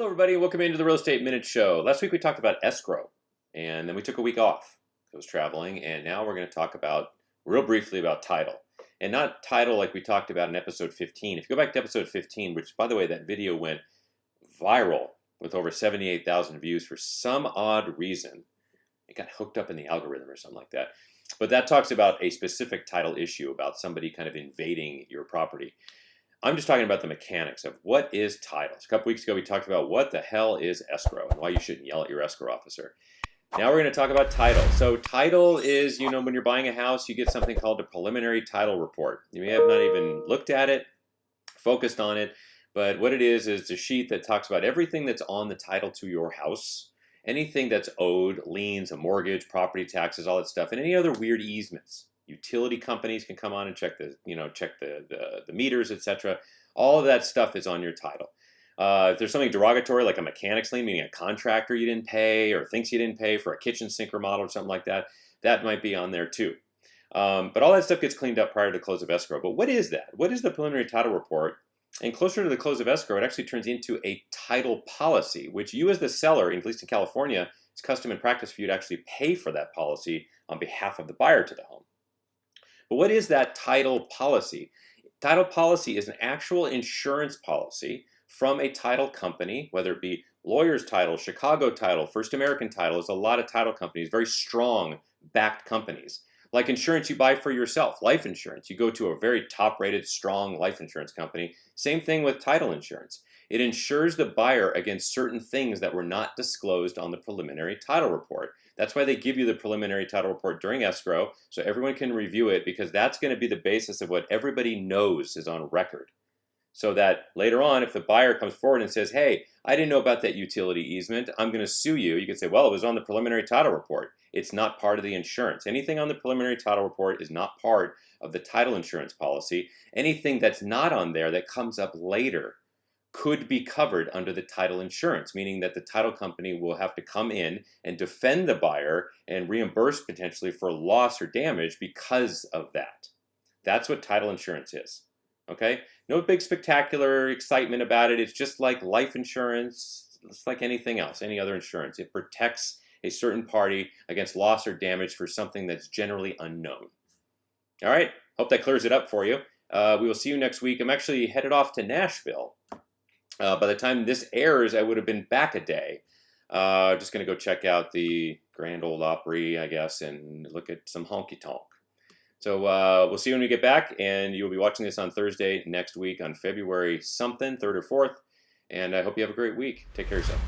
Everybody. Welcome into the Real Estate Minute Show. Last week we talked about escrow, and then we took a week off. I was traveling, and now we're going to talk about, real briefly, about title. And not title like we talked about in episode 15. If you go back to episode 15, which, by the way, that video went viral with over 78,000 views for some odd reason. It got hooked up in the algorithm or something like that. But that talks about a specific title issue, about somebody kind of invading your property. I'm just talking about the mechanics of what is title. A couple weeks ago, we talked about what the hell is escrow and why you shouldn't yell at your escrow officer. Now we're going to talk about title. So title is, when you're buying a house, you get something called a preliminary title report. You may have not even looked at it, focused on it, but what it is a sheet that talks about everything that's on the title to your house, anything that's owed, liens, a mortgage, property taxes, all that stuff, and any other weird easements. Utility companies can come on and check the meters, etc. All of that stuff is on your title. If there's something derogatory like a mechanic's lien, meaning a contractor you didn't pay or thinks you didn't pay for a kitchen sink remodel or something like that, that might be on there too. But all that stuff gets cleaned up prior to the close of escrow. But what is that? What is the preliminary title report? And closer to the close of escrow, it actually turns into a title policy, which you as the seller, at least in California, it's custom and practice for you to actually pay for that policy on behalf of the buyer to the home. But what is that title policy? Title policy is an actual insurance policy from a title company, whether it be Lawyers Title, Chicago Title, First American Title. There's a lot of title companies, very strong backed companies. Like insurance you buy for yourself, life insurance. You go to a very top-rated, strong life insurance company. Same thing with title insurance. It insures the buyer against certain things that were not disclosed on the preliminary title report. That's why they give you the preliminary title report during escrow, so everyone can review it, because that's going to be the basis of what everybody knows is on record. So that later on, if the buyer comes forward and says, hey, I didn't know about that utility easement, I'm going to sue you, you can say, well, it was on the preliminary title report. It's not part of the insurance. Anything on the preliminary title report is not part of the title insurance policy. Anything that's not on there that comes up later could be covered under the title insurance, meaning that the title company will have to come in and defend the buyer and reimburse potentially for loss or damage because of that. That's what title insurance is. Okay? No big spectacular excitement about it. It's just like life insurance. It's like anything else, any other insurance. It protects a certain party against loss or damage for something that's generally unknown. All right? Hope that clears it up for you. We will see you next week. I'm actually headed off to Nashville. By the time this airs, I would have been back a day. Just going to go check out the Grand Ole Opry, I guess, and look at some honky-tonk. So we'll see you when we get back, and you'll be watching this on Thursday next week on February something, 3rd or 4th. And I hope you have a great week. Take care of yourself.